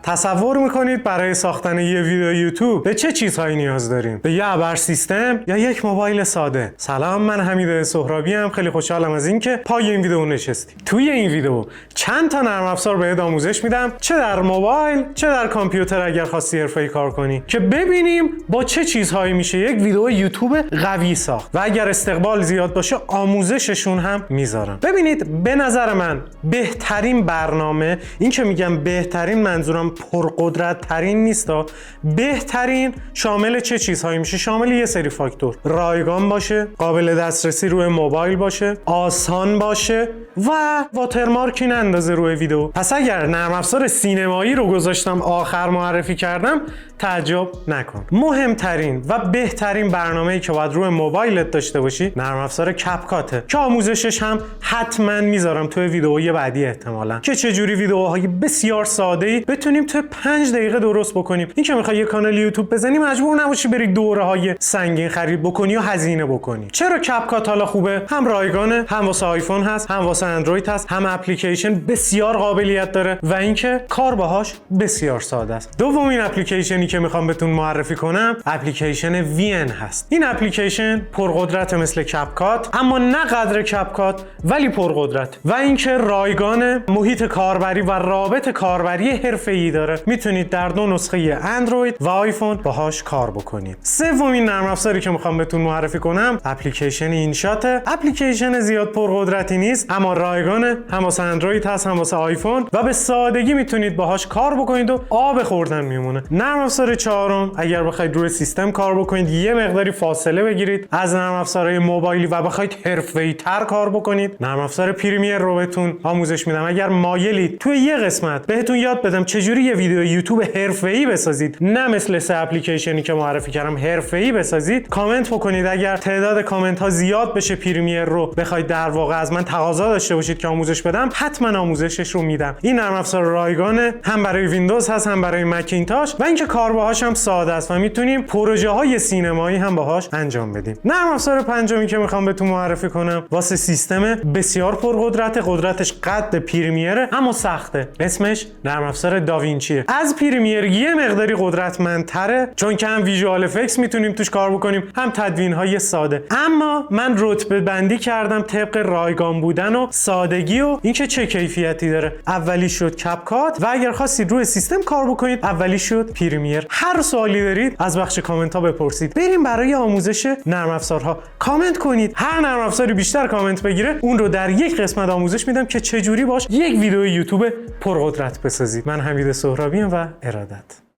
تصور میکنید برای ساختن یه ویدیو یوتیوب به چه چیزهایی نیاز داریم؟ به یه ابر سیستم یا یک موبایل ساده؟ سلام، من حمید سهرابی ام. خیلی خوشحالم از اینکه پای این ویدیو نشستید. توی این ویدیو چند تا نرم افزار بهت آموزش میدم، چه در موبایل چه در کامپیوتر اگر خواستی حرفه‌ای کار کنی، که ببینیم با چه چیزهایی میشه یک ویدیو یوتیوب قوی ساخت و اگر استقبال زیاد باشه آموزششون هم میذارم. ببینید، به نظر من بهترین برنامه، این که میگم بهترین منظورم پرقدرت ترین نیست، بهترین شامل چه چیزهایی میشه؟ شامل یه سری فاکتور: رایگان باشه، قابل دسترسی روی موبایل باشه، آسان باشه و واترمارکی نندازه روی ویدیو. پس اگر نرم افزار سینمایی رو گذاشتم آخر معرفی کردم تعجب نکن. مهمترین و بهترین برنامه‌ای که باید روی موبایلت داشته باشی نرم افزار کپکاته که آموزشش هم حتما میذارم توی ویدیوهای بعدی احتمالاً، که چجوری ویدیوهای بسیار ساده‌ای بتونیم توی 5 دقیقه درست بکنیم. این که میخوای یه کانال یوتیوب بزنی مجبور نباشی بری دوره‌های سنگین خرید بکنی و هزینه بکنی. چرا کپکات حالا خوبه؟ هم رایگانه، هم واسه آیفون هست، هم واسه اندروید هست، هم اپلیکیشن بسیار قابلیت داره و اینکه کار باهاش بسیار ساده است. دومین اپلیکیشنی که میخوام بهتون معرفی کنم اپلیکیشن VN هست. این اپلیکیشن پرقدرت مثل کپکات، اما نه قدر کپکات ولی پرقدرت، و اینکه رایگان، محیط کاربری و رابط کاربری حرفه‌ای داره. میتونید در 2 نسخه اندروید و آیفون باهاش کار بکنید. سومین نرم افزاری که میخوام بهتون معرفی کنم اپلیکیشن اینشات. اپلیکیشن زیاد پرقدرتی نیست اما رایگانه، هم واسه اندروید هست هم واسه آیفون و به سادگی میتونید باهاش کار بکنید و آب خوردن میمونه. نرم افزار چهارم، اگر بخواید روی سیستم کار بکنید، یه مقداری فاصله بگیرید از نرم افزارهای موبایلی و بخواید حرفه‌ای تر کار بکنید، نرم افزار پریمیر رو بهتون آموزش میدم. اگر مایلید توی یه قسمت بهتون یاد بدم چجوری یه ویدیو یوتیوب حرفه‌ای بسازید، نه مثل سه اپلیکیشنی که معرفی کردم، حرفه‌ای بسازید، کامنت بکنید. اگر تعداد کامنت ها زیاد بشه پریمیر رو بخواید در واقع از من تقاضا داشته باشید که آموزش بدم، حتما آموزشش رو میدم. این نرم افزار رایگانه، هم برای ویندوز هست هم برای مکینتاش و اینکه کار باهاش هم ساده است و میتونیم پروژه های سینمایی هم باهاش انجام بدیم. نرم افزار پنجمی که میخوام بهتون معرفی کنم واسه سیستم بسیار پرقدرت، قدرتش قد پریمیره اما سخته. اسمش نرم افزار داوینچیه. از پریمیر یه مقداری قدرتمندتره چون که هم ویژوال افکتس میتونیم توش کار بکنیم هم تدوین های ساده، اما من رتبه بندی کردم طبق رایگان بودن و سادگی و اینکه چه کیفیتی داره. اولی شد کپکات و اگر خواستید روی سیستم کار بکنید اولی شد پریمیر. هر سوالی دارید از بخش کامنت ها بپرسید. بریم برای آموزش نرم افزارها. کامنت کنید. هر نرم افزاری بیشتر کامنت بگیره اون رو در یک قسمت آموزش میدم که چجوری باش یک ویدیو یوتیوب پرقدرت بسازید. من حمید سهرابی ام و ارادت.